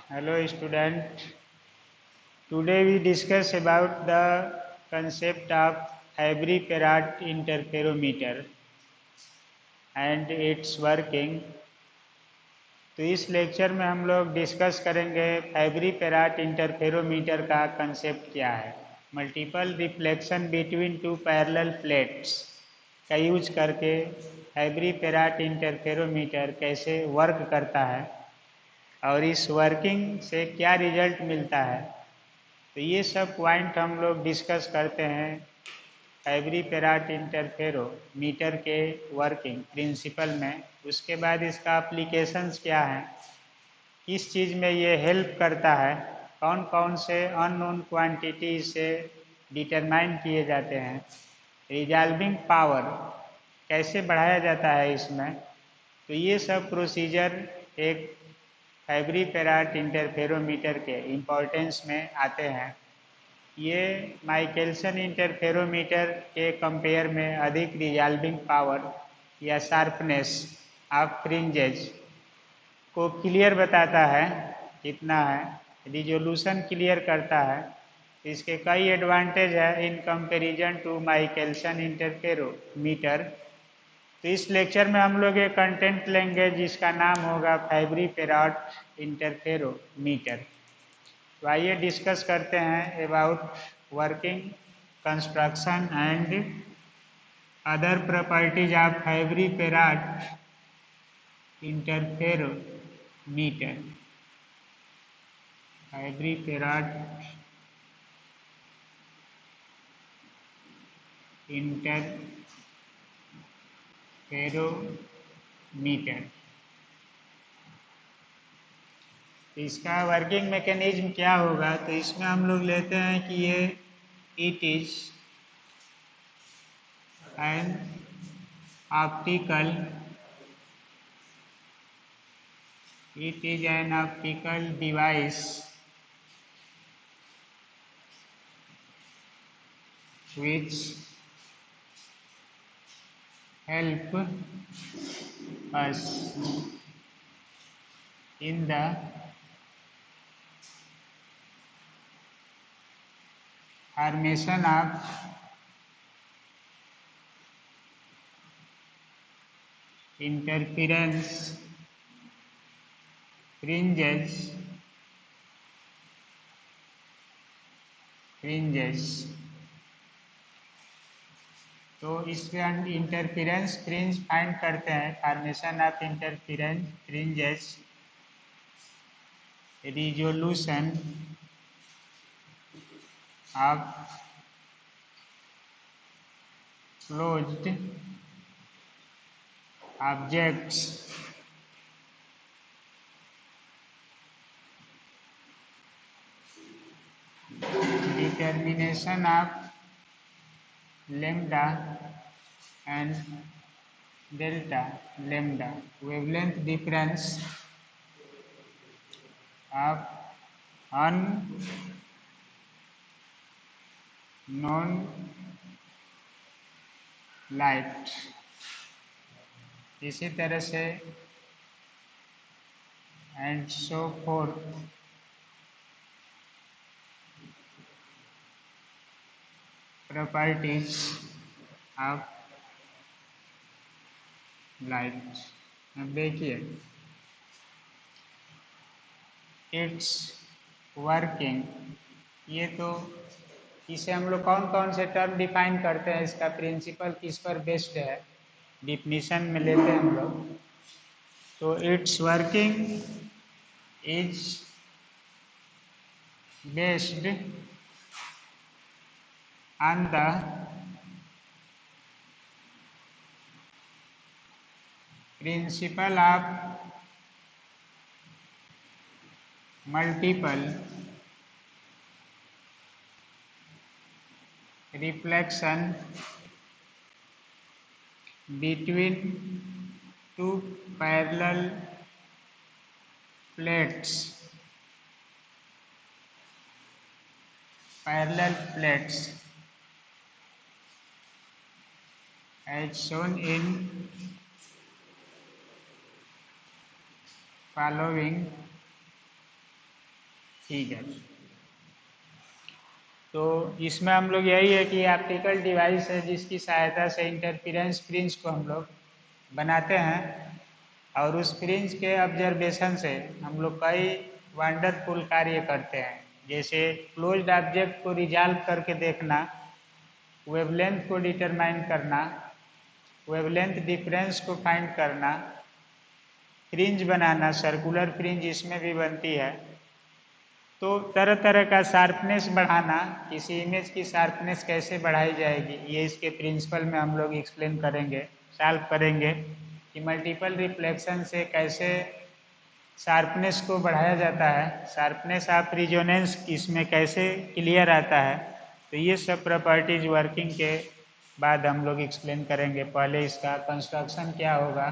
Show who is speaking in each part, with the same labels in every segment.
Speaker 1: Hello student. Today we discuss about the concept of Fabry-Perot interferometer and its working. तो इस lecture में हम लोग डिस्कस करेंगे Fabry-Perot इंटरफेरोमीटर का कंसेप्ट क्या है, multiple reflection between two parallel plates का यूज करके Fabry-Perot इंटरफेरोमीटर कैसे वर्क करता है और इस वर्किंग से क्या रिजल्ट मिलता है। तो ये सब पॉइंट हम लोग डिस्कस करते हैं Fabry-Perot इंटरफेरोमीटर के वर्किंग प्रिंसिपल में। उसके बाद इसका एप्लीकेशंस क्या है, किस चीज़ में ये हेल्प करता है, कौन कौन से अननोन क्वांटिटी से डिटरमाइन किए जाते हैं, रिजॉल्विंग पावर कैसे बढ़ाया जाता है इसमें। तो ये सब प्रोसीजर एक Fabry-Perot इंटरफेरोमीटर के इम्पोर्टेंस में आते हैं। ये माइकलसन इंटरफेरोमीटर के कंपेयर में अधिक रिजॉल्विंग पावर या शार्पनेस ऑफ फ्रिंजेज को क्लियर बताता है, कितना है, रिजोल्यूशन क्लियर करता है। इसके कई एडवांटेज है in comparison to Michelson interferometer. तो इस लेक्चर में हम लोग एक कंटेंट लेंगे जिसका नाम होगा Fabry-Perot इंटरफेरोमीटर। तो आइए डिस्कस करते हैं about working, construction and other properties of Fabry-Perot interferometer. Fabry-Perot interferometer. तो इसका वर्किंग मैकेनिज्म क्या होगा, तो इसमें हम लोग लेते हैं कि ये it is an optical device which help us in the formation of interference fringes तो इसमें इंटरफेरेंस फ्रिंज फाइंड करते हैं, formation of interference fringes, resolution of closed objects, determination of lambda and delta lambda, wavelength difference of unknown light। इसी तरह से and so fourth. Properties of light. अब देखिए it's working, ये तो इसे हम लोग कौन कौन से टर्म डिफाइन करते हैं, इसका प्रिंसिपल किस पर बेस्ड है, डिफिनीशन में लेते हैं हम लोग। तो it's working is based on the principle of multiple reflection between two parallel plates as shown in following ठीक है। तो इसमें हम लोग यही है कि ऑप्टिकल डिवाइस है जिसकी सहायता से इंटरफेरेंस फ्रिंज को हम लोग बनाते हैं और उस फ्रिंज के ऑब्जर्वेशन से हम लोग कई वंडरफुल कार्य करते हैं, जैसे क्लोज्ड ऑब्जेक्ट को रिजॉल्व करके देखना, वेवलेंथ को डिटरमाइन करना, वेवलेंथ डिफरेंस को फाइंड करना, फ्रिंज बनाना, सर्कुलर फ्रिंज इसमें भी बनती है। तो तरह तरह का शार्पनेस बढ़ाना, किसी इमेज की शार्पनेस कैसे बढ़ाई जाएगी, ये इसके प्रिंसिपल में हम लोग एक्सप्लेन करेंगे, सॉल्व करेंगे कि मल्टीपल रिफ्लेक्शन से कैसे शार्पनेस को बढ़ाया जाता है, शार्पनेस ऑफ रिजोनेंस इसमें कैसे क्लियर आता है। तो ये सब प्रॉपर्टीज वर्किंग के बाद हम लोग एक्सप्लेन करेंगे। पहले इसका कंस्ट्रक्शन क्या होगा,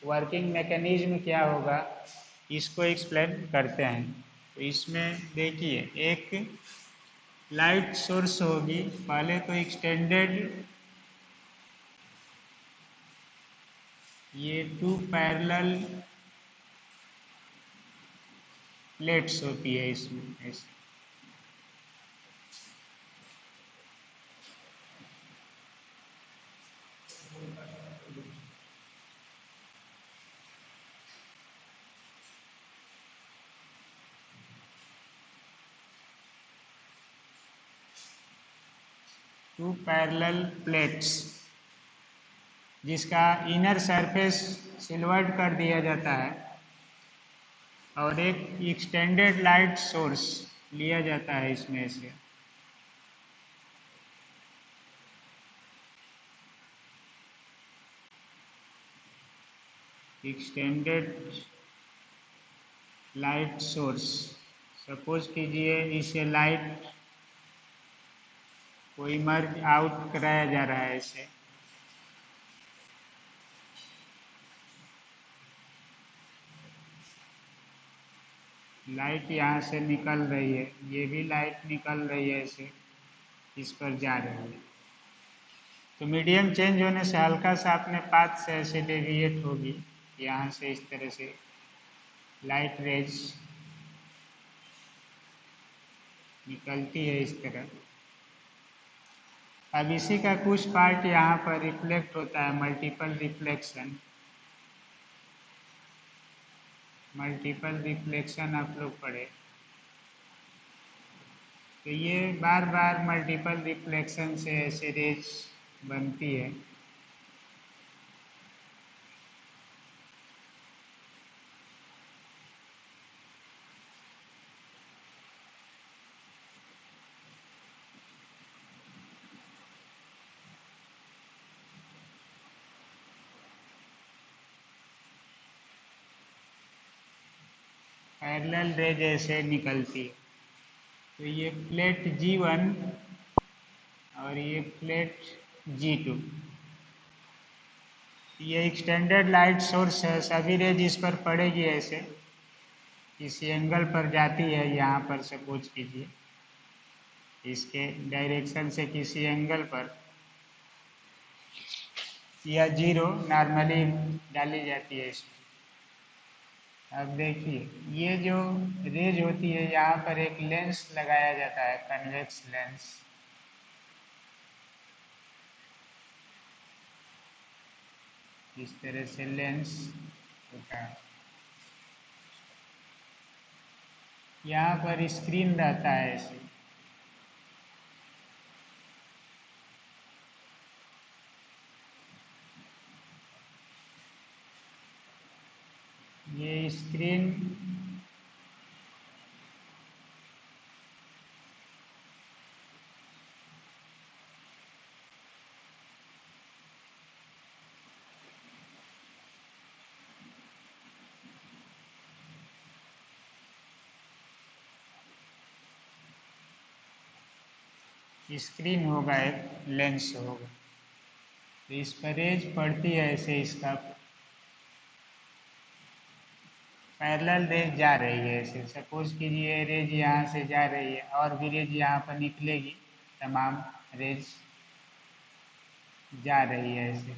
Speaker 1: वर्किंग मैकेनिज्म क्या होगा, इसको एक्सप्लेन करते हैं। तो इसमें देखिए एक लाइट सोर्स होगी, पहले तो एक्सटेंडेड, ये टू पैरेलल प्लेट्स होती है इसमें ऐसे। टू पैरेलल प्लेट्स जिसका इनर सरफेस सिल्वर्ड कर दिया जाता है और एक एक्सटेंडेड लाइट सोर्स लिया जाता है इसमें से। एक्सटेंडेड लाइट सोर्स, सपोज कीजिए इसे लाइट को इमर्ज आउट कराया जा रहा है इसे, लाइट यहाँ से निकल रही है, ये भी लाइट निकल रही है ऐसे, इस पर जा रही है। तो मीडियम चेंज होने से हल्का सा अपने पाथ से ऐसे डेविएट होगी, यहाँ से इस तरह से लाइट रेज निकलती है इस तरह। अब इसी का कुछ पार्ट यहाँ पर रिफ्लेक्ट होता है, मल्टीपल रिफ्लेक्शन। मल्टीपल रिफ्लेक्शन आप लोग पढ़े, तो ये बार बार मल्टीपल रिफ्लेक्शन से ऐसे रेज बनती है। पैरेलल रेज ऐसे निकलती है। तो ये प्लेट G1 और ये प्लेट G2, ये एक्सटेंडेड लाइट सोर्स है, सभी रेज इस पर पड़ेगी ऐसे, किसी एंगल पर जाती है, यहाँ पर सपोज कीजिए इसके डायरेक्शन से किसी एंगल पर, या जीरो नॉर्मली डाली जाती है इसमें। अब देखिए ये जो रेज होती है, यहाँ पर एक लेंस लगाया जाता है, कन्वेक्स लेंस। इस तरह से लेंस होता है, यहाँ पर स्क्रीन रहता है ऐसे। ये स्क्रीन स्क्रीन होगा, एक लेंस होगा, तो इस पर रेज पड़ती है ऐसे, इसका पैरेलल रेज जा रही है ऐसे। सपोज कीजिए रेज यहाँ से जा रही है और भी रेज यहाँ पर निकलेगी, तमाम रेज जा रही है ऐसे।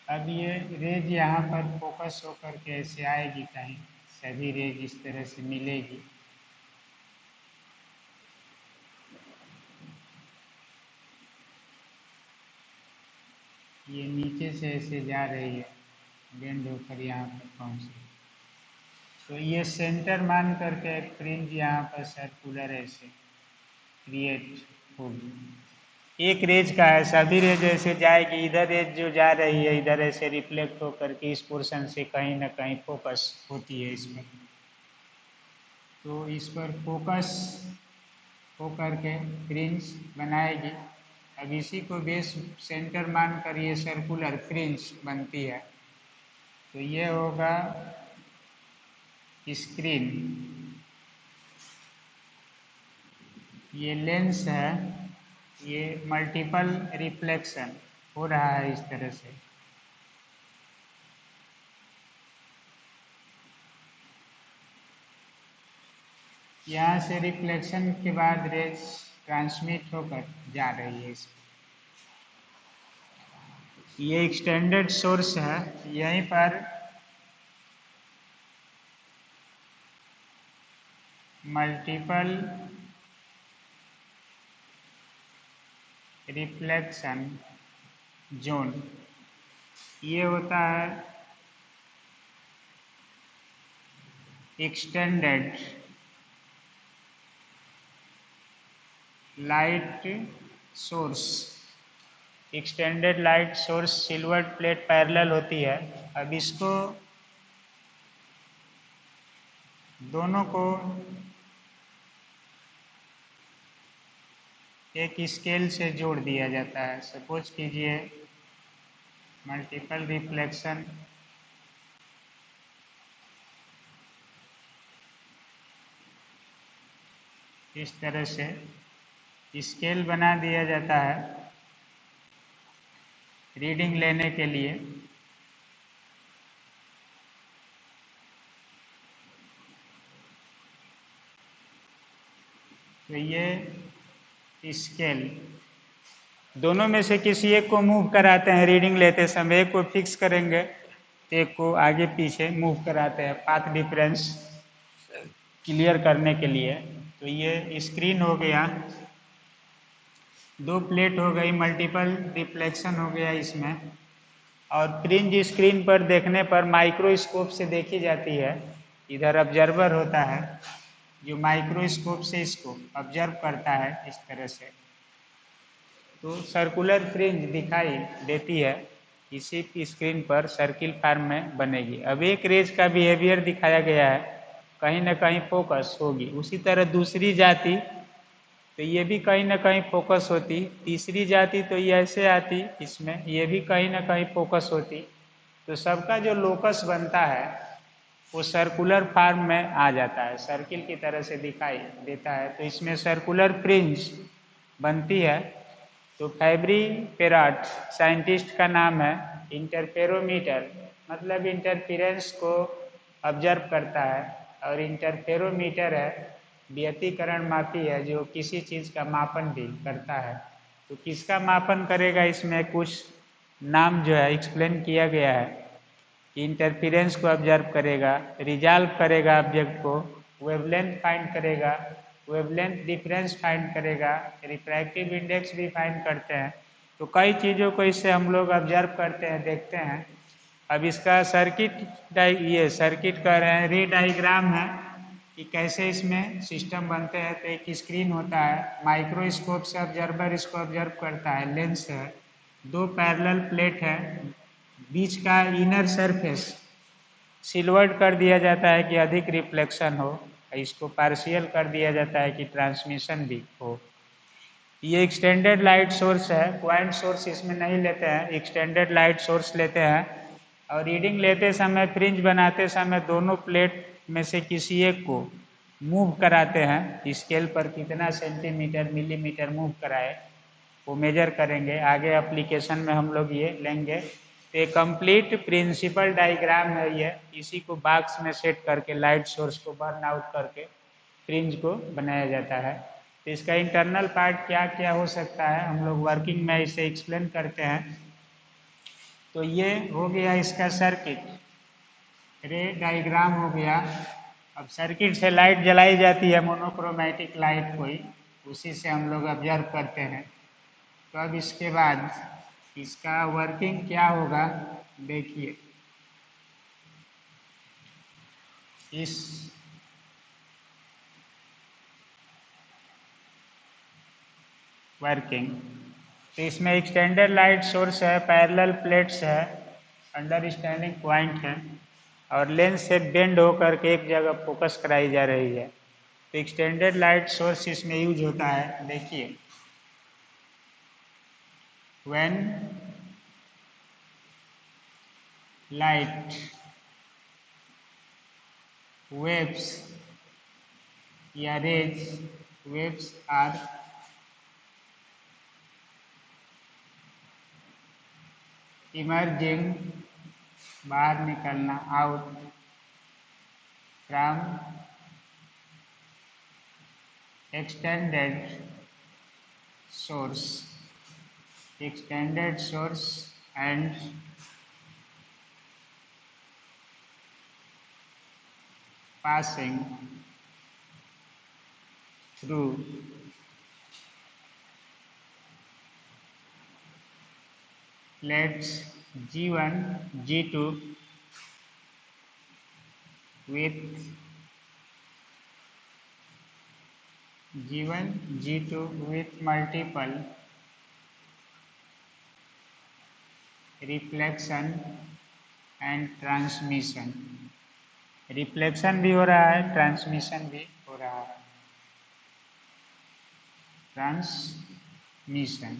Speaker 1: अब ये रेज यहाँ पर फोकस होकर के ऐसे आएगी, कहीं सभी रेज इस तरह से मिलेगी। ये नीचे से ऐसे जा रही है, बेंड होकर यहाँ पर पहुँची। तो ये सेंटर मान करके एक फ्रिंज यहाँ पर सर्कुलर ऐसे क्रिएट होगी। एक रेज का है, सभी रेज ऐसे जाएगी, इधर रेज जो जा रही है इधर ऐसे रिफ्लेक्ट होकर के इस पोर्शन से कहीं ना कहीं फोकस होती है इसमें। तो इस पर फोकस होकर के फ्रिंज बनाएगी। अब इसी को बेस सेंटर मान कर ये सर्कुलर फ्रिंज बनती है। तो ये होगा स्क्रीन, ये लेंस है, ये मल्टीपल रिफ्लेक्शन हो रहा है इस तरह से। यहाँ से रिफ्लेक्शन के बाद रेज ट्रांसमिट होकर जा रही है इसमें। ये एक्सटेंडेड सोर्स है, यहीं पर मल्टीपल रिफ्लेक्शन जोन, ये होता है extended light source. Extended light source silver plate parallel होती है। अब इसको दोनों को एक स्केल से जोड़ दिया जाता है। सपोज कीजिए मल्टीपल रिफ्लेक्शन इस तरह से स्केल बना दिया जाता है रीडिंग लेने के लिए। तो ये स्केल दोनों में से किसी एक को मूव कराते हैं रीडिंग लेते समय, एक को फिक्स करेंगे तो एक को आगे पीछे मूव कराते हैं पाथ डिफरेंस क्लियर करने के लिए। तो ये स्क्रीन हो गया, दो प्लेट हो गई, मल्टीपल रिफ्लेक्शन हो गया इसमें। और फ्रिंज स्क्रीन पर देखने पर माइक्रोस्कोप से देखी जाती है। इधर ऑब्जर्वर होता है जो माइक्रोस्कोप से इसको ऑब्जर्व करता है इस तरह से। तो सर्कुलर फ्रिंज दिखाई देती है, इसी स्क्रीन पर सर्किल फॉर्म में बनेगी। अब एक रेज का बिहेवियर दिखाया गया है, कहीं ना कहीं फोकस होगी। उसी तरह दूसरी जाति तो ये भी कहीं ना कहीं फोकस होती, तीसरी जाति तो ये ऐसे आती, इसमें ये भी कहीं ना कहीं फोकस होती। तो सबका जो लोकस बनता है वो सर्कुलर फॉर्म में आ जाता है, सर्किल की तरह से दिखाई देता है। तो इसमें सर्कुलर फ्रिंज बनती है। तो फैब्री पेराट साइंटिस्ट का नाम है। इंटरफेरोमीटर मतलब इंटरफेरेंस को ऑब्जर्व करता है, और इंटरफेरोमीटर है व्यतिकरण मापी है जो किसी चीज़ का मापन भी करता है। तो किसका मापन करेगा, इसमें कुछ नाम जो है एक्सप्लेन किया गया है। इंटरफेरेंस को ऑब्जर्व करेगा, रिजॉल्व करेगा ऑब्जेक्ट को, वेवलेंथ फाइंड करेगा, वेवलेंथ डिफरेंस फाइंड करेगा, रिफ्रैक्टिव इंडेक्स भी फाइंड करते हैं। तो कई चीज़ों को इससे हम लोग ऑब्जर्व करते हैं, देखते हैं। अब इसका सर्किट ये सर्किट कह रहे हैं, रे डायग्राम है कि कैसे इसमें सिस्टम बनते हैं। तो एक स्क्रीन होता है, माइक्रोस्कोप से ऑब्जर्वर इसको ऑब्जर्व करता है, लेंस है, दो पैरेलल प्लेट है, बीच का इनर सरफेस सिल्वर्ड कर दिया जाता है कि अधिक रिफ्लेक्शन हो, इसको पार्शियल कर दिया जाता है कि ट्रांसमिशन भी हो। ये एक्सटेंडेड लाइट सोर्स है, पॉइंट सोर्स इसमें नहीं लेते हैं, एक्सटेंडेड लाइट सोर्स लेते हैं। और रीडिंग लेते समय, फ्रिंज बनाते समय दोनों प्लेट में से किसी एक को मूव कराते हैं। स्केल पर कितना सेंटीमीटर मिलीमीटर मूव कराए वो मेजर करेंगे, आगे एप्लीकेशन में हम लोग ये लेंगे। तो ये कंप्लीट प्रिंसिपल डायग्राम है ये, इसी को बॉक्स में सेट करके लाइट सोर्स को बर्न आउट करके फ्रिंज को बनाया जाता है। तो इसका इंटरनल पार्ट क्या क्या हो सकता है हम लोग वर्किंग में इसे एक्सप्लेन करते हैं। तो ये हो गया इसका सर्किट, रे डायग्राम हो गया। अब सर्किट से लाइट जलाई जाती है, मोनोक्रोमैटिक लाइट कोई, उसी से हम लोग ऑब्जर्व करते हैं। तो अब इसके बाद इसका वर्किंग क्या होगा देखिए। इस वर्किंग, तो इसमें एक्सटेंडेड लाइट सोर्स है, पैरेलल प्लेट्स है, अंडरस्टैंडिंग पॉइंट है, और लेंस से बेंड होकर के एक जगह फोकस कराई जा रही है। तो एक्सटेंडेड लाइट सोर्स इसमें यूज होता है। देखिए, व्हेन लाइट वेव्स या रेज वेव्स आर इमर्जिंग, बाहर निकलना, out from extended source and passing through plates G1, G2 with G1, G2 with multiple reflection and transmission। Reflection भी हो रहा है, ट्रांसमिशन भी हो रहा है। Transmission,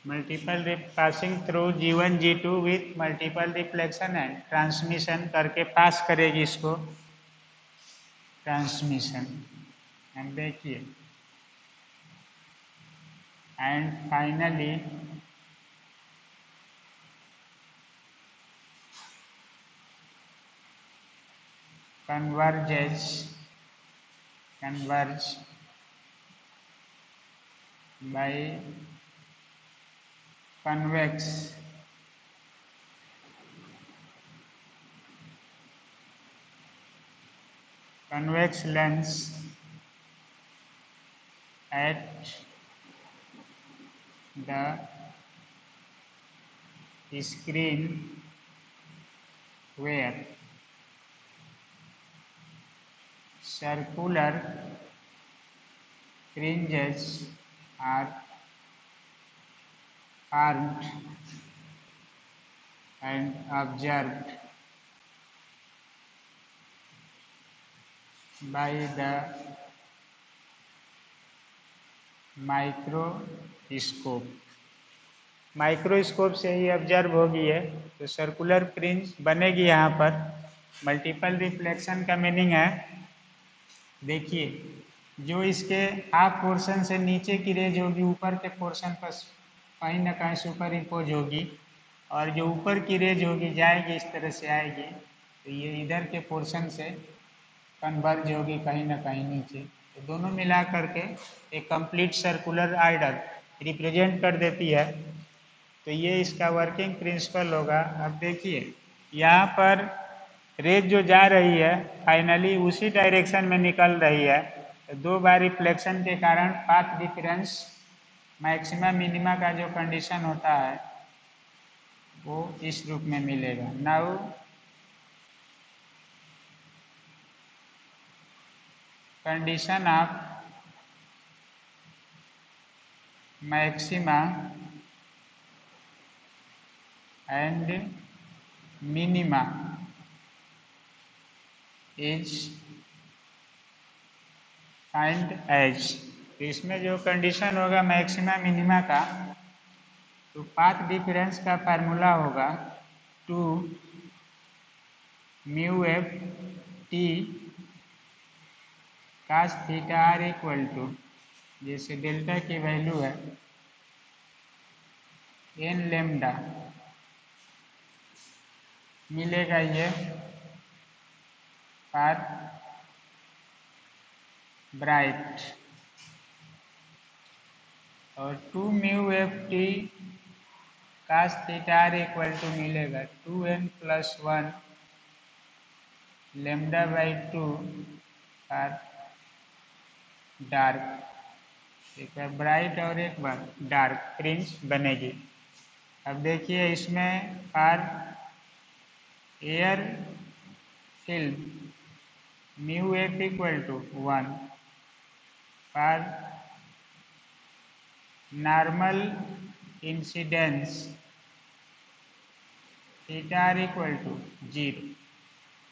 Speaker 1: multiple passing through G1, G2 with multiple reflection and transmission करके पास करेगी इसको, ट्रांसमिशन। एंड देखिए, and finally converge by convex lens at the screen where circular fringes are formed and observed by the microscope. Microscope से ही observe होगी है, तो circular fringe बनेगी यहाँ पर। मल्टीपल रिफ्लेक्शन का मीनिंग है, देखिए, जो इसके हाफ पोर्शन से नीचे की रेज होगी ऊपर के पोर्शन पर कहीं ना कहीं सुपर इम्पोज होगी, और जो ऊपर की रेज होगी जाएगी इस तरह से आएगी, तो ये इधर के पोर्शन से कन्वर्ज होगी कहीं ना कहीं नीचे। तो दोनों मिला करके एक कंप्लीट सर्कुलर आर्डर रिप्रेजेंट कर देती है। तो ये इसका वर्किंग प्रिंसिपल होगा। अब देखिए, यहाँ पर रेज जो जा रही है फाइनली उसी डायरेक्शन में निकल रही है। तो दो बार रिफ्लेक्शन के कारण पाथ डिफरेंस मैक्सिमा मिनिमा का जो कंडीशन होता है वो इस रूप में मिलेगा। Now condition of maxima and minima is find as. तो इसमें जो कंडीशन होगा मैक्सिमा मिनिमा का, तो पाथ डिफरेंस का फार्मूला होगा 2 mu f t cos theta r equal to, जैसे डेल्टा की वैल्यू है एन लेमडा, मिलेगा ये पाथ ब्राइट, और 2 mu f t cos theta r equal to मिलेगा 2n+1 λ/2 फॉर डार्क। एक बार ब्राइट और एक बार डार्क फ्रिंज बनेगी। अब देखिए इसमें for air film mu f equal to 1, for normal incidence theta r equal to 0,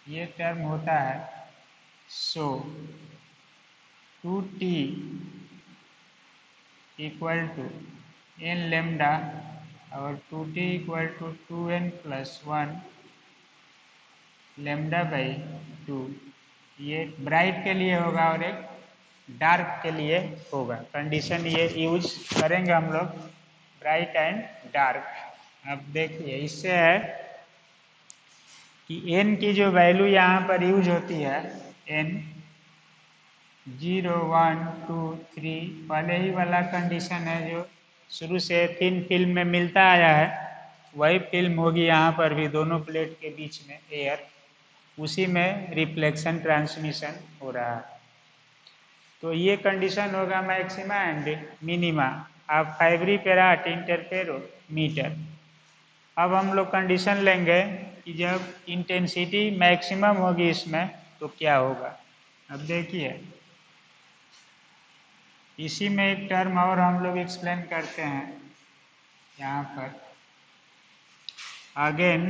Speaker 1: ये टर्म होता है। So 2t equal to n lambda और 2t इक्वल टू 2n+1 λ/2, ये ब्राइट के लिए होगा और एक डार्क के लिए होगा। कंडीशन ये यूज करेंगे हम लोग, ब्राइट एंड डार्क। अब देखिए इससे है कि n की जो वैल्यू यहाँ पर यूज होती है, n 0, 1, 2, 3, पहले ही वाला कंडीशन है जो शुरू से थिन फिल्म में मिलता आया है, वही फिल्म होगी यहाँ पर भी, दोनों प्लेट के बीच में एयर, उसी में रिफ्लेक्शन ट्रांसमिशन हो रहा है। तो ये कंडीशन होगा maxima and minima of Fabry Perot interferometer. अब हम लोग कंडीशन लेंगे कि जब इंटेंसिटी मैक्सिमम होगी इसमें तो क्या होगा। अब देखिए इसी में एक टर्म और हम लोग एक्सप्लेन करते हैं यहाँ पर। Again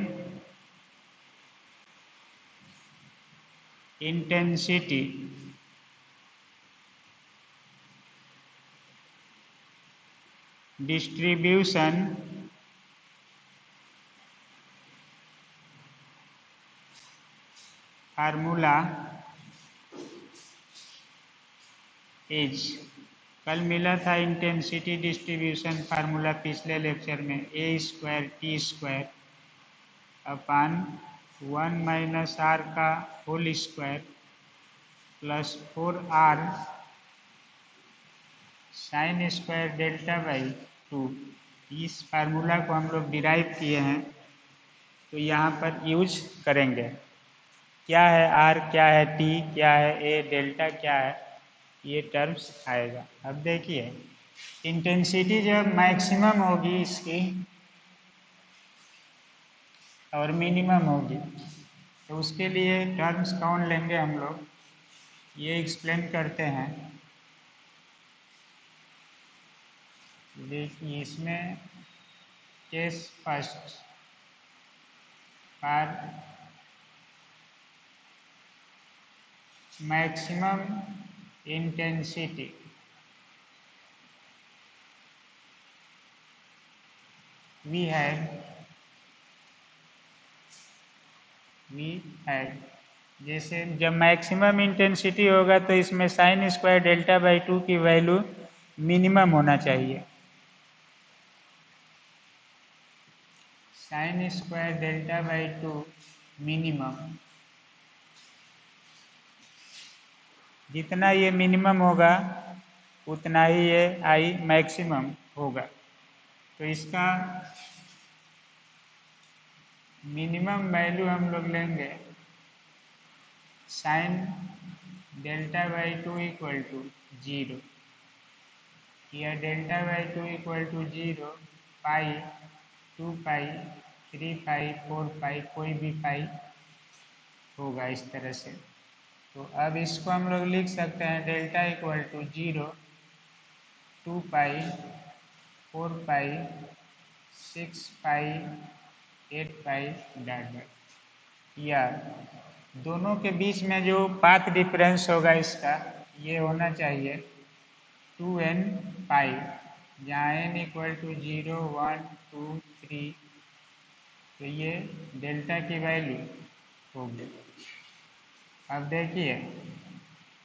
Speaker 1: intensity distribution formula is, कल मिला था इंटेंसिटी डिस्ट्रीब्यूशन फार्मूला पिछले लेक्चर में, a²t² अपान 1 - r का whole square plus 4r sin² λ/2। इस फार्मूला को हम लोग डिराइव किए हैं तो यहाँ पर यूज करेंगे। क्या है r, क्या है t, क्या है a, डेल्टा क्या है, ये टर्म्स आएगा। अब देखिए इंटेंसिटी जब मैक्सिमम होगी इसकी और मिनिमम होगी तो उसके लिए टर्म्स कौन लेंगे हम लोग, ये एक्सप्लेन करते हैं। देखिए इसमें case first, for maximum intensity we had जैसे जब मैक्सिमम इंटेंसिटी होगा तो इसमें sin² λ/2 की वैल्यू मिनिमम होना चाहिए। sin² λ/2 मिनिमम, जितना ये मिनिमम होगा उतना ही ये आई मैक्सिमम होगा। तो इसका मिनिमम वैल्यू हम लोग लेंगे sin λ/2 इक्वल टू 0, या λ/2 इक्वल टू 0, पाई, 2 पाई, 3 पाई, 4 पाई, कोई भी पाई होगा इस तरह से। तो अब इसको हम लोग लिख सकते हैं delta equal to 0, 2 pi, 4 pi, 6 pi, 8 pi dot. या दोनों के बीच में जो पाथ डिफरेंस होगा इसका ये होना चाहिए 2n पाई, जहाँ n इक्वल टू 0, 1, 2, 3, तो ये डेल्टा की वैल्यू होगी। अब देखिए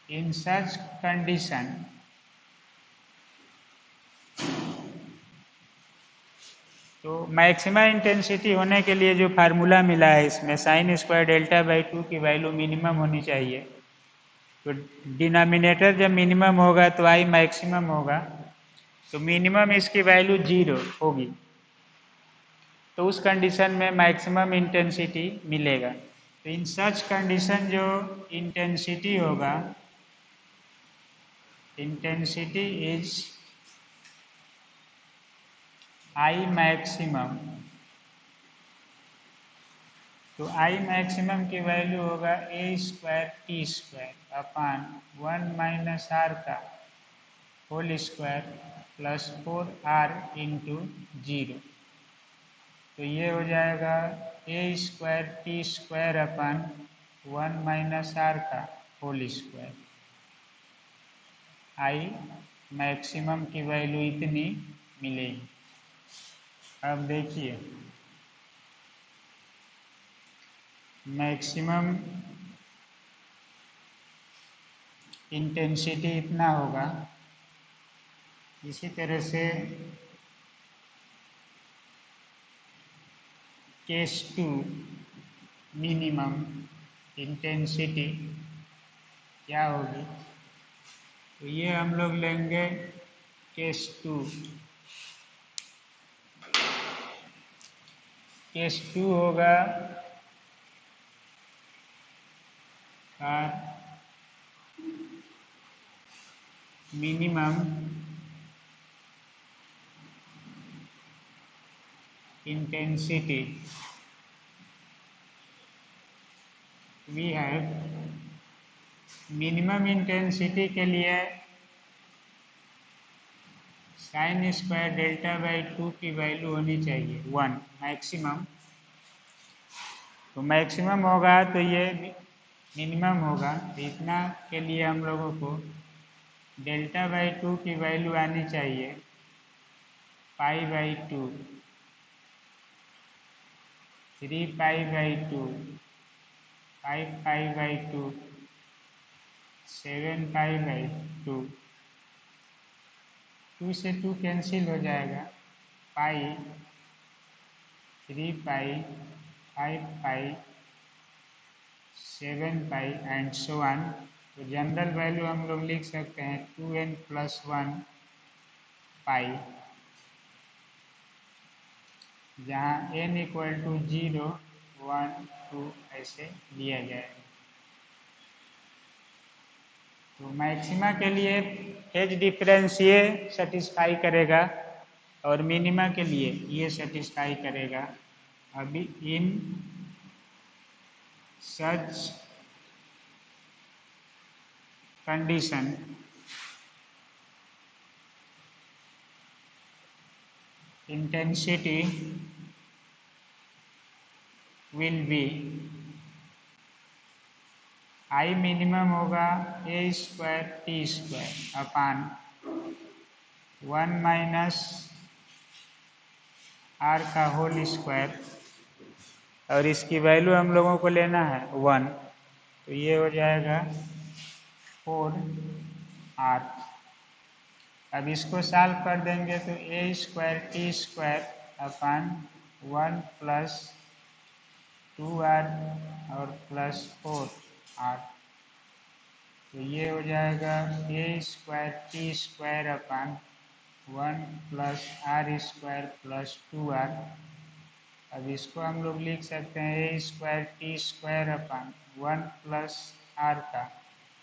Speaker 1: इन सच कंडीशन तो मैक्सिमम इंटेंसिटी होने के लिए जो फार्मूला मिला है इसमें sin² λ/2 की वैल्यू मिनिमम होनी चाहिए। तो डिनोमिनेटर जब मिनिमम होगा तो आई मैक्सिमम होगा, तो मिनिमम इसकी वैल्यू 0 होगी। तो उस कंडीशन में मैक्सिमम इंटेंसिटी मिलेगा। तो इन सच कंडीशन जो इंटेंसिटी होगा, इंटेंसिटी इज आई मैक्सिमम। तो आई मैक्सिमम की वैल्यू होगा A square T square upon 1 - r का whole square plus 4r into 0। तो ये हो जाएगा A square T square upon 1 - r का होल स्क्वायर। आई मैक्सिमम की वैल्यू इतनी मिलेगी। अब देखिए मैक्सिमम इंटेंसिटी इतना होगा। इसी तरह से केस 2 मिनिमम इंटेंसिटी क्या होगी, तो ये हम लोग लेंगे केस 2। केस 2 होगा minimum intensity we have. Minimum intensity के लिए साइन स्क्वायर डेल्टा बाई 2 की वैल्यू होनी चाहिए 1 मैक्सिमम। तो मैक्सिमम होगा तो ये मिनिमम होगा। इतना के लिए हम लोगों को डेल्टा बाई 2 की वैल्यू आनी चाहिए pi by 2, 3 pi by 2, 5 pi by 2, 7 pi by 2। 2 से 2 कैंसिल हो जाएगा, पाई, 3 पाई, 5 पाई, 7 पाई एंड सो ऑन। तो जनरल वैल्यू हम लोग लिख सकते हैं 2n + 1 पाई, जहाँ n = 0, 1, 2 ऐसे लिया जाएगा। तो मैक्सिमा के लिए फेज डिफरेंस ये सेटिस्फाई करेगा और मिनिमा के लिए ये सेटिस्फाई करेगा। अभी in such condition intensity will be I minimum होगा A square T square upon 1 - r का होल स्क्वायर, और इसकी वैल्यू हम लोगों को लेना है 1। तो ये हो जाएगा 4r। अब इसको सॉल्व कर देंगे तो A square T square upon 1 + 2r और प्लस 4r। तो ये हो जाएगा A square T square upon 1 + r square plus 2r। अब इसको हम लोग लिख सकते हैं A square T square upon 1 + r का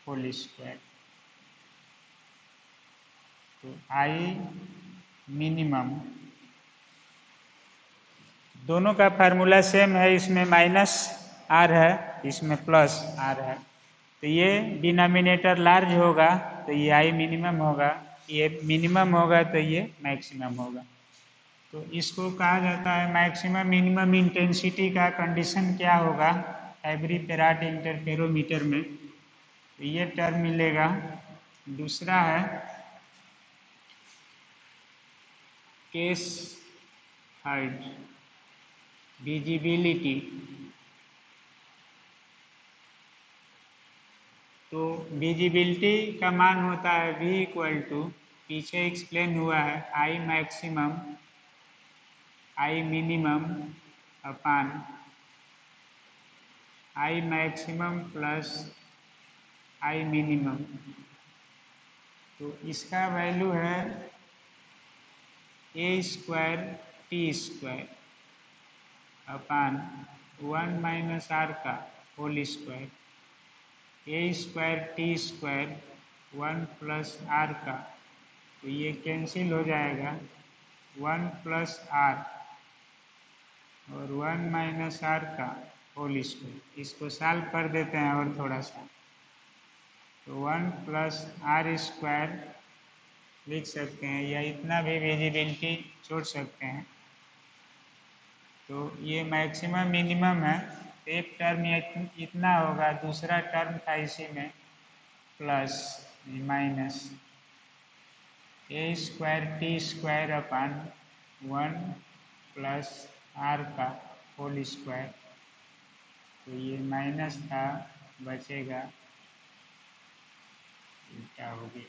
Speaker 1: होल स्क्वायर। तो आई मिनिमम, दोनों का फार्मूला सेम है, इसमें -r है, इसमें +r है। तो ये डिनोमिनेटर लार्ज होगा तो ये आई मिनिमम होगा, ये मिनिमम होगा तो ये मैक्सिमम होगा। तो इसको कहा जाता है मैक्सिमम मिनिमम इंटेंसिटी का कंडीशन क्या होगा एवरी फेराड इंटरफेरोमीटर में, तो ये टर्म मिलेगा। दूसरा है केस थर्ड विजिबिलिटी। तो विजिबिलिटी का मान होता है V पीछे एक्सप्लेन हुआ है I maximum I minimum upon I maximum plus I minimum. तो इसका वैल्यू है A square T square upon 1 minus are का whole square, A square T square 1 plus are का, तो ये कैंसिल हो जाएगा 1 प्लस आर और 1 माइनस आर का होल स्क्वायर। इसको सॉल्व कर देते हैं और थोड़ा सा, तो 1 प्लस आर स्क्वायर लिख सकते हैं, या इतना भी विजिबिलिटी छोड़ सकते हैं। तो ये मैक्सिमम मिनिमम है, एक टर्म इतना होगा, दूसरा टर्म था इसी में plus minus a square T square upon 1 plus are का होल स्क्वायर, तो ये माइनस था, बचेगा क्या होगी।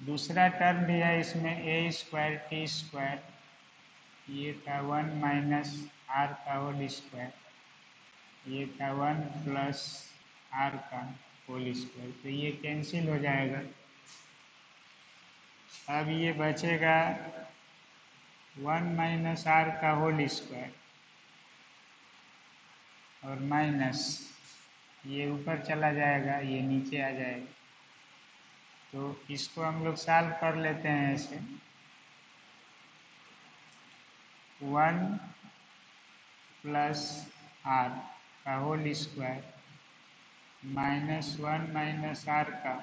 Speaker 1: दूसरा टर्म भी है इसमें ए स्क्वायर टी स्क्वायर, ये था 1 माइनस आर का होल स्क्वायर, ये था 1 प्लस आर का होल स्क्वायर, तो ये कैंसिल हो जाएगा। अब ये बचेगा 1 माइनस आर का होल स्क्वायर और माइनस ये ऊपर चला जाएगा, ये नीचे आ जाएगा। तो इसको हम लोग सॉल्व कर लेते हैं ऐसे, 1 प्लस आर का whole square minus 1 minus are का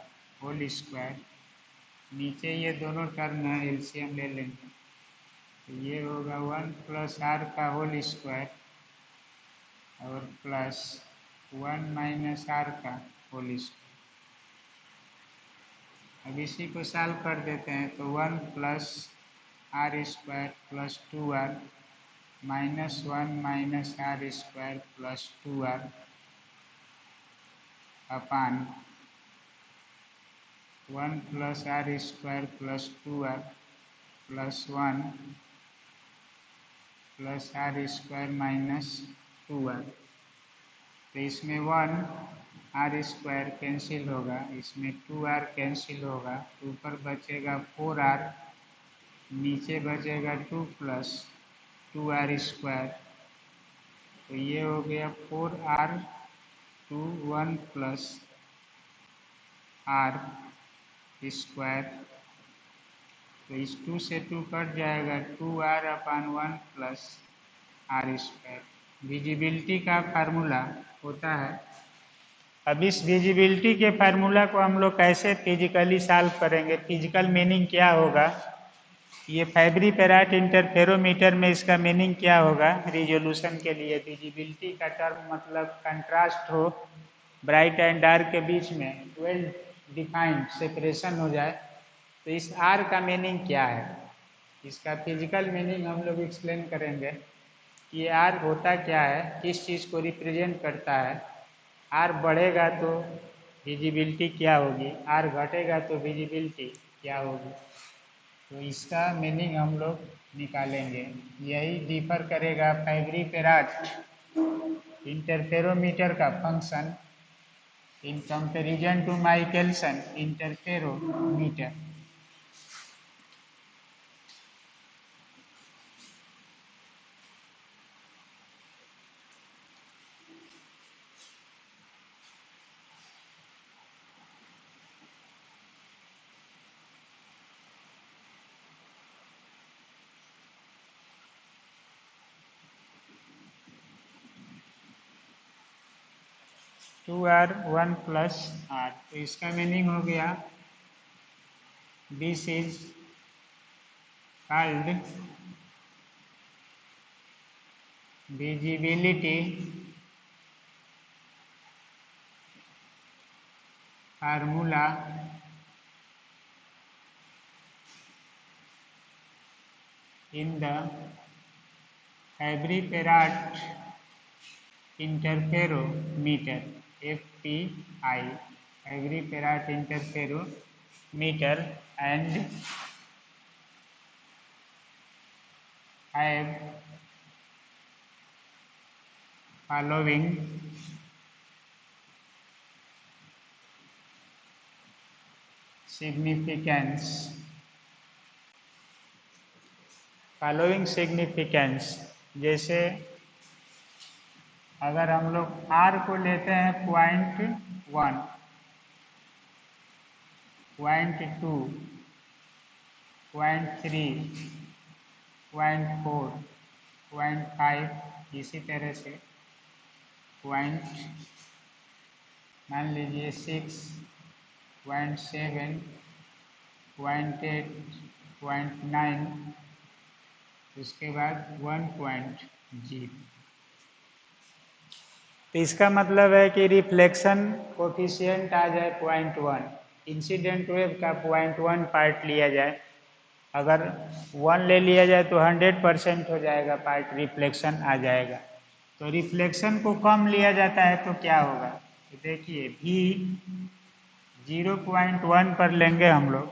Speaker 1: होल स्क्वायर, नीचे ये दोनों टर्म है, एलसीएम ले लेंगे, तो ये होगा 1 प्लस आर का होल स्क्वायर और प्लस 1 माइनस आर का होल स्क्वायर। अब इसी को सॉल्व कर देते हैं, तो 1 plus r square plus 2r minus 1 minus r square plus 2r upon 1 plus r square plus 2r plus 1 plus r square minus 2r। तो इसमें 1 आर स्क्वायर कैंसिल होगा, इसमें 2r कैंसिल होगा, ऊपर बचेगा 4r, नीचे बचेगा 2 प्लस 2r स्क्वायर, तो ये हो गया 4r 2 1 प्लस आर स्क्वायर, तो इस 2 से 2 कट जाएगा, 2r upon 1 plus r square. Visibility का फार्मूला होता है। अब इस विजिबिलिटी के फार्मूला को हम लोग कैसे फिजिकली सॉल्व करेंगे, फिजिकल मीनिंग क्या होगा, ये फैब्री पेराट इंटरफेरोमीटर में इसका मीनिंग क्या होगा रिजोल्यूशन के लिए। विजिबिलिटी का टर्म मतलब कंट्रास्ट हो, ब्राइट एंड डार्क के बीच में वेल डिफाइंड सेपरेशन हो जाए, तो इस आर का मीनिंग क्या है, इसका फिजिकल मीनिंग हम लोग एक्सप्लेन करेंगे। ये आर होता क्या है, किस चीज़ को रिप्रेजेंट करता है, आर बढ़ेगा तो विजिबिलिटी क्या होगी, आर घटेगा तो विजिबिलिटी क्या होगी, तो इसका मीनिंग हम लोग निकालेंगे। यही डिफर करेगा फैब्री पेराट इंटरफेरोमीटर का function in comparison to Michelson interferometer. 2r 1 plus R, तो इसका मीनिंग हो गया this is called visibility formula in the Fabry Perot interferometer FPI, Fabry Perot interferometer, and have following significance following significance, जैसे अगर हम लोग R को लेते हैं 0.1, 0.2, 0.3, 0.4, 0.5, इसी तरह से पॉइंट मान लीजिए 6, 0.7, 0.8, 0.9, उसके बाद 1.0। तो इसका मतलब है कि रिफ्लेक्शन कोफिशिएंट आ जाए 0.1, इंसिडेंट वेव का 0.1 पार्ट लिया जाए, अगर 1 ले लिया जाए तो 100% हो जाएगा पार्ट रिफ्लेक्शन आ जाएगा। तो रिफ्लेक्शन को कम लिया जाता है तो क्या होगा, तो देखिए भी 0.1 पर लेंगे हम लोग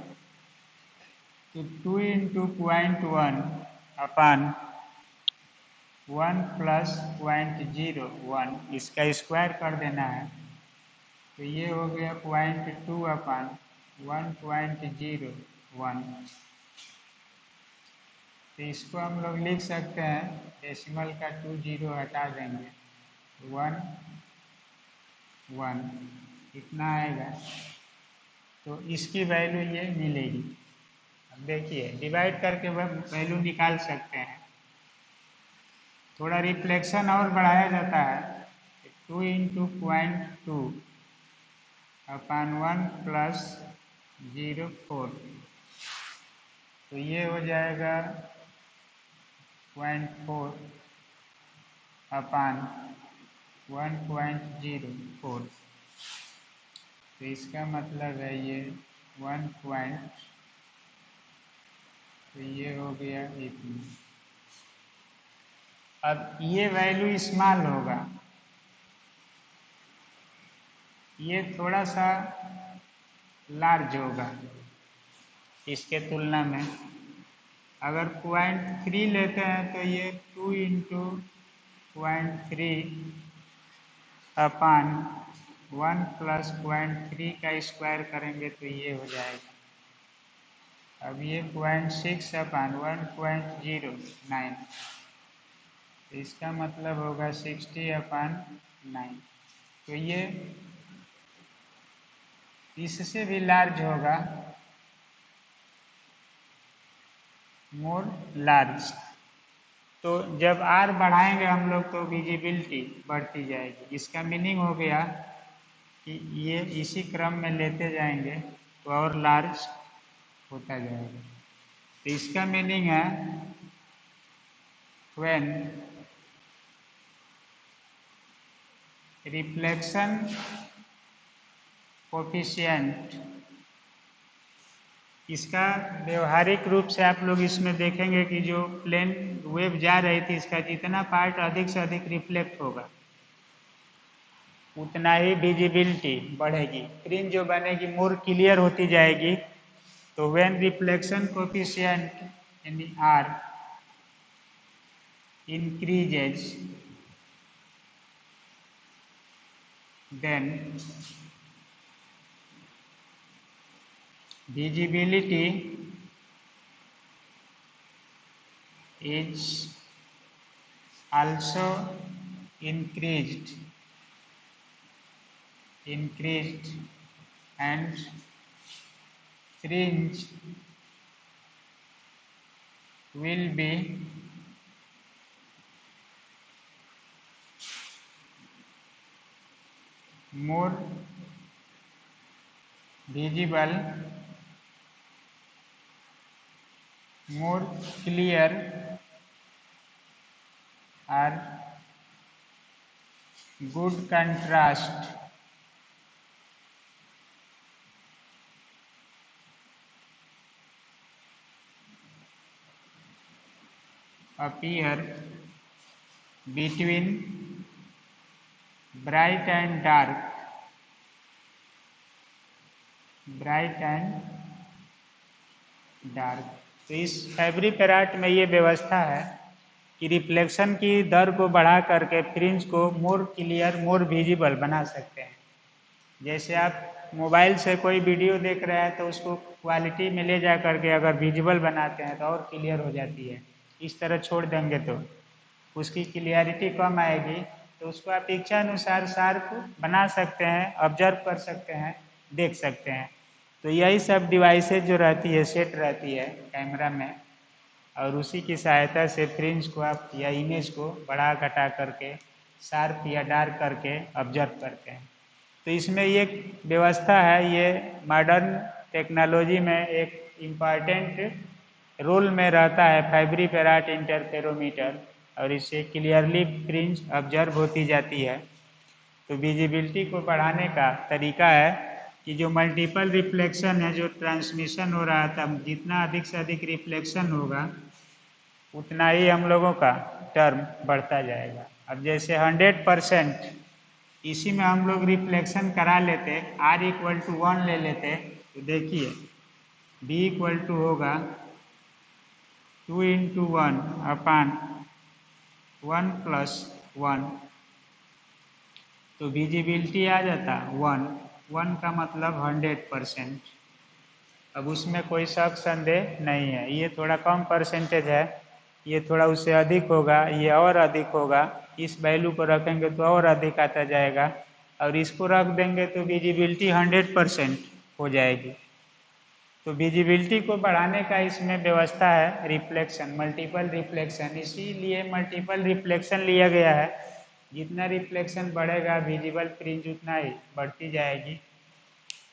Speaker 1: तो 2 × 0.1 अपान 1 + 0.01, इसका स्क्वायर कर देना है, तो ये हो गया 0.2 अपान 1.01। तो इसको हम लोग लिख सकते हैं, डेसिमल का 2 0 हटा देंगे, 1 1 इतना आएगा, तो इसकी वैल्यू ये मिलेगी। अब देखिए डिवाइड करके वैल्यू निकाल सकते हैं। थोड़ा रिफ्लेक्शन और बढ़ाया जाता है, 2 × 0.2 अपान 1 + 0.4, तो ये हो जाएगा 0.4 अपान 1.04। तो इसका मतलब है ये 1 पॉइंट, तो ये हो गया इतना। अब ये वैल्यू स्मॉल होगा, ये थोड़ा सा लार्ज होगा इसके तुलना में। अगर 0.3 लेते हैं तो ये 2 × 0.3 अपान 1 + 0.3 का स्क्वायर करेंगे तो ये हो जाएगा। अब ये 0.6 अपान 1.09, तो इसका मतलब होगा 60/9। तो ये इससे भी लार्ज होगा, मोर लार्ज। तो जब R बढ़ाएंगे हम लोग तो विजिबिलिटी बढ़ती जाएगी। इसका मीनिंग हो गया कि ये इसी क्रम में लेते जाएंगे तो और लार्ज होता जाएगा। तो इसका मीनिंग है व्हेन रिफ्लेक्शन कोफिशिएंट, इसका व्यवहारिक रूप से आप लोग इसमें देखेंगे कि जो प्लेन वेव जा रही थी इसका जितना पार्ट अधिक से अधिक रिफ्लेक्ट होगा उतना ही विजिबिलिटी बढ़ेगी, फ्रिंज जो बनेगी मोर क्लियर होती जाएगी। तो when reflection coefficient in R increases, then visibility is also increased and fringe will be more visible, more clear or good contrast appear between bright and dark, तो इस Fabry पेराट में ये व्यवस्था है कि रिफ्लेक्शन की दर को बढ़ा करके फ्रिंज को मोर क्लियर, मोर विजिबल बना सकते हैं। जैसे आप मोबाइल से कोई वीडियो देख रहे हैं तो उसको क्वालिटी में ले जा करके अगर विजिबल बनाते हैं तो और क्लियर हो जाती है। इस तरह छोड़ देंगे तो उसकी क्लियरिटी कम आएगी। तो उसको आप इच्छा अनुसार शार्प बना सकते हैं, ऑब्जर्व कर सकते हैं, देख सकते हैं। तो यही सब डिवाइसेज जो रहती है, सेट रहती है कैमरा में, और उसी की सहायता से फ्रिंज को आप या इमेज को बढ़ा घटा करके, शार्प या डार्क करके ऑब्जर्व करते हैं। तो इसमें ये व्यवस्था है, ये मॉडर्न टेक्नोलॉजी में एक इम्पॉर्टेंट रोल में रहता है फाइबरी फेराट इंटरफेरोमीटर, और इससे क्लियरली फ्रिंज ऑब्जर्व होती जाती है। तो विजिबिलिटी को बढ़ाने का तरीका है कि जो मल्टीपल रिफ्लेक्शन है, जो ट्रांसमिशन हो रहा था, जितना अधिक से अधिक रिफ्लेक्शन होगा उतना ही हम लोगों का टर्म बढ़ता जाएगा। अब जैसे 100% इसी में हम लोग रिफ्लेक्शन करा लेते, R इक्वल टू 1 ले लेते, तो देखिए B इक्वल टू होगा 2 इंटू 1 अपान 1 प्लस 1, तो विजिबिलिटी आ जाता 1 का मतलब 100%। अब उसमें कोई शक संदेह नहीं है, ये थोड़ा कम परसेंटेज है, ये थोड़ा उससे अधिक होगा, ये और अधिक होगा, इस वैल्यू को रखेंगे तो और अधिक आता जाएगा, और इसको रख देंगे तो विजिबिलिटी 100% हो जाएगी। तो विजिबिलिटी को बढ़ाने का इसमें व्यवस्था है रिफ्लेक्शन, मल्टीपल रिफ्लेक्शन, इसीलिए मल्टीपल रिफ्लेक्शन लिया गया है। जितना रिफ्लेक्शन बढ़ेगा विजिबल फ्रिंज उतना ही बढ़ती जाएगी।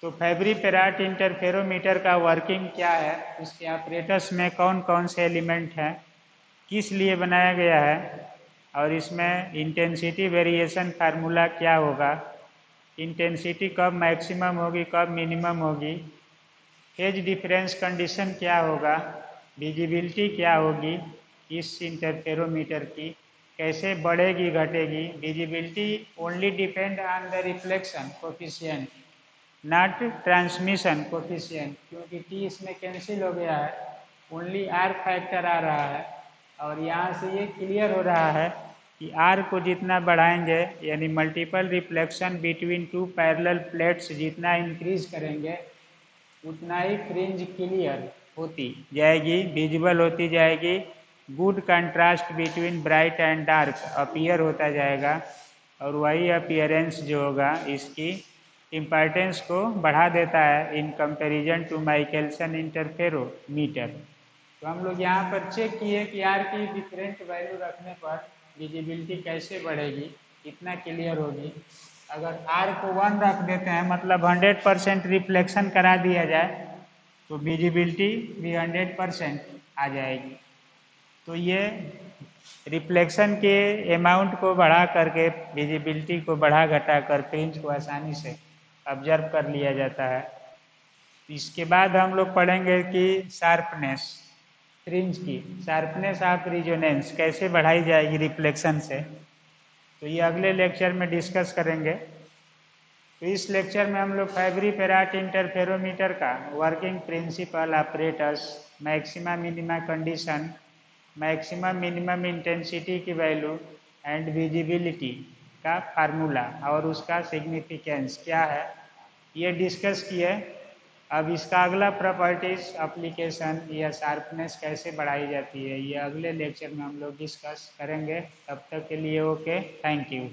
Speaker 1: तो फाइबरी फेराट इंटरफेरोमीटर का वर्किंग क्या है, उसके ऑपरेटर्स में कौन कौन से एलिमेंट हैं, किस लिए बनाया गया है, और इसमें इंटेंसिटी वेरिएशन फार्मूला क्या होगा, इंटेंसिटी कब मैक्सिमम होगी कब मिनिमम होगी, फेज डिफरेंस कंडीशन क्या होगा, विजिबिलिटी क्या होगी इस इंटरफेरोमीटर की, कैसे बढ़ेगी घटेगी। Visibility only depend on the reflection coefficient, not transmission coefficient, क्योंकि टी इसमें कैंसिल हो गया है, ओनली आर फैक्टर आ रहा है। और यहाँ से ये क्लियर हो रहा है कि आर को जितना बढ़ाएंगे, यानी multiple reflection between two parallel plates जितना इंक्रीज करेंगे उतना ही फ्रिंज क्लियर होती जाएगी, विजिबल होती जाएगी, good contrast between bright and dark appear होता जाएगा, और वही अपीयरेंस जो होगा इसकी इम्पॉर्टेंस को बढ़ा देता है in comparison to Michelson interferometer. तो हम लोग यहाँ पर चेक किए कि आर की डिफरेंट वैल्यू रखने पर विजिबिलिटी कैसे बढ़ेगी, कितना क्लियर होगी। अगर आर को 1 रख देते हैं, मतलब 100% रिफ्लेक्शन करा दिया जाए, तो विजिबिलिटी भी 100% आ जाएगी। तो ये रिफ्लेक्शन के अमाउंट को बढ़ा करके विजिबिलिटी को बढ़ा घटा कर फ्रिंज को आसानी से ऑब्जर्व कर लिया जाता है। इसके बाद हम लोग पढ़ेंगे कि शार्पनेस, फ्रिंज की शार्पनेस ऑफ रिजोनेंस कैसे बढ़ाई जाएगी रिफ्लेक्शन से, तो ये अगले लेक्चर में डिस्कस करेंगे। तो इस लेक्चर में हम लोग फाइबरी फेराट इंटरफेरोमीटर का working principle, operators, maxima minima condition, maximum minimum intensity की वैल्यू एंड विजिबिलिटी का फार्मूला और उसका सिग्निफिकेंस क्या है, ये डिस्कस किए। अब इसका अगला प्रॉपर्टीज, एप्लीकेशन या शार्पनेस कैसे बढ़ाई जाती है, ये अगले लेक्चर में हम लोग डिस्कस करेंगे। तब तक के लिए ओके, थैंक यू।